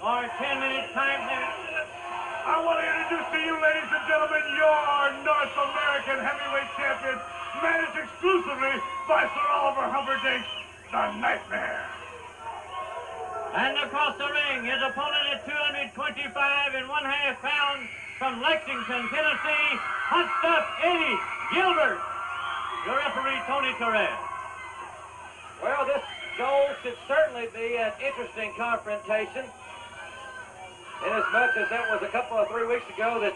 or 10 minutes time limit. I want to introduce to you, ladies and gentlemen, your North American heavyweight champion, managed exclusively by Sir Oliver Humperdinck, the Nightmare. And across the ring, his opponent at 225.5 pounds from Lexington, Tennessee, Hot Stuff Eddie Gilbert. Your referee, Tony Torres. Well, this goal should certainly be an interesting confrontation, inasmuch as that was a couple of 3 weeks ago that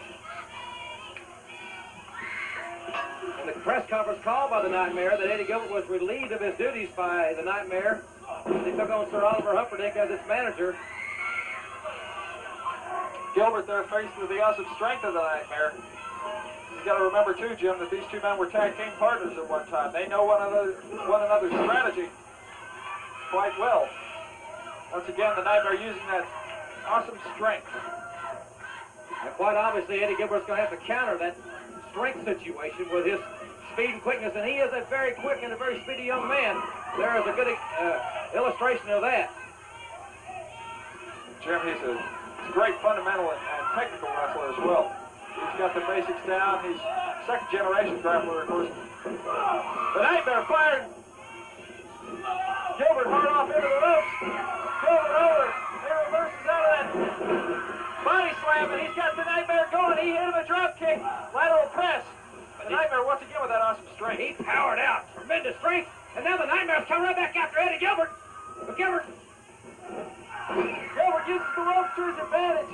in the press conference called by the Nightmare that Eddie Gilbert was relieved of his duties by the Nightmare. He took on Sir Oliver Humperdinck as its manager. Gilbert there faced with the awesome strength of the Nightmare. You got to remember too, Jim, that these two men were tag team partners at one time. They know one another's strategy quite well. Once again, the Nightmare using that awesome strength. And quite obviously, Eddie Gilbert's going to have to counter that strength situation with his speed and quickness, and he is a very quick and a very speedy young man. There is a good illustration of that. Jim, he's a great fundamental and technical wrestler as well. He's got the basics down. He's second-generation grappler, of course. The Nightmare fired Gilbert hard off into the ropes. Gilbert over. He reverses out of that body slam, and he's got the Nightmare going. He hit him a drop kick, lateral press. The Nightmare once again with that awesome strength. He powered out, tremendous strength, and now the Nightmare's coming right back after Eddie Gilbert. But Gilbert uses the ropes to his advantage.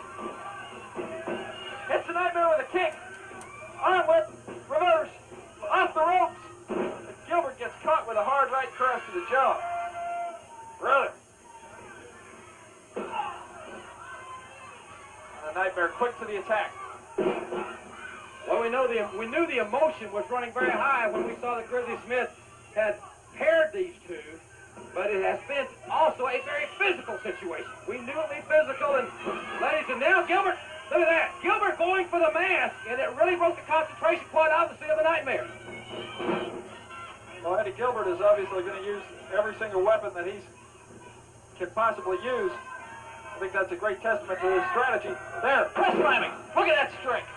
Hits the Nightmare with a kick. Arm whip, reverse, off the ropes. But Gilbert gets caught with a hard right cross to the jaw. Brother. And the Nightmare quick to the attack. Well, we knew the emotion was running very high when we saw that Grizzly Smith had paired these two, but it has been also a very physical situation. We knew it would be physical, and ladies, and now Gilbert, look at that. Gilbert going for the mask, and it really broke the concentration quite obviously of the Nightmare. Well, Eddie Gilbert is obviously going to use every single weapon that he can possibly use. I think that's a great testament to his strategy. There, press slamming. Look at that strength.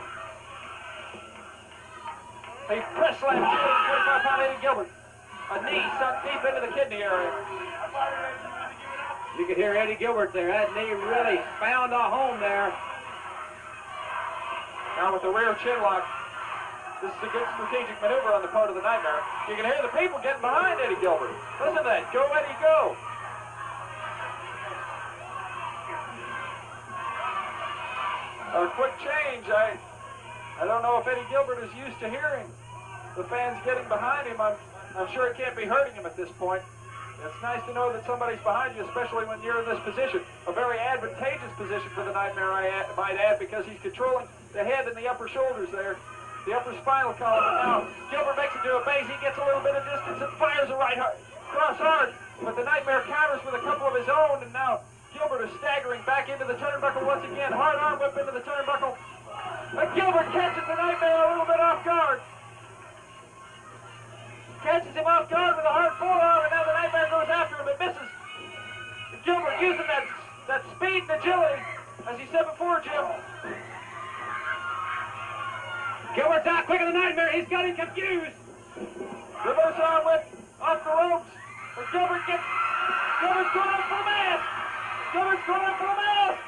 He press slammed 225-pound Eddie Gilbert. A knee sunk deep into the kidney area. You could hear Eddie Gilbert there. That knee really found a home there. Now with the rear chin lock, this is a good strategic maneuver on the part of the Nightmare. You can hear the people getting behind Eddie Gilbert. Listen to that. Go, Eddie, go. A quick change. I don't know if Eddie Gilbert is used to hearing the fans getting behind him. I'm sure it can't be hurting him at this point. It's nice to know that somebody's behind you, especially when you're in this position. A very advantageous position for the Nightmare, I might add, because he's controlling the head and the upper shoulders there, the upper spinal column. And now Gilbert makes it to a base. He gets a little bit of distance and fires a right cross hard. But the Nightmare counters with a couple of his own, and now Gilbert is staggering back into the turnbuckle once again. Hard arm whip into the turnbuckle. And Gilbert catches the Nightmare a little bit off guard. Catches him off guard with a hard forearm, and now the Nightmare goes after him and misses. And Gilbert using that speed and agility, as he said before, Jim. Gilbert's out quicker than the Nightmare. He's got him confused. Reverse arm whip off the ropes. And Gilbert's going up for the mask. Gilbert's going up for the mask.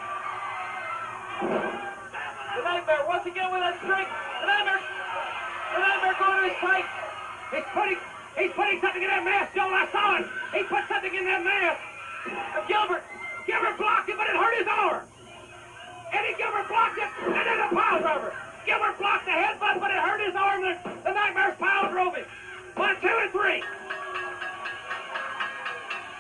The Nightmare once again with that strength. The Nightmare going to his tight. He's putting something in that mask, Joel. I saw it. He put something in that mask. And Gilbert blocked it, but it hurt his arm. Eddie Gilbert blocked it, and then a pile driver. Gilbert blocked the headbutt, but it hurt his arm. The Nightmare's pile drove him. 1, 2, and 3.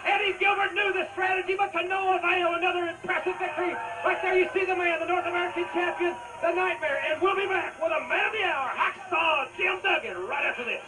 Eddie Gilbert knew the strategy, but to no avail. Another impressive victory. Right there you see the man, the North American champion, the Nightmare. And we'll be back with a man of the hour, Hacksaw Jim Duggan, right after this.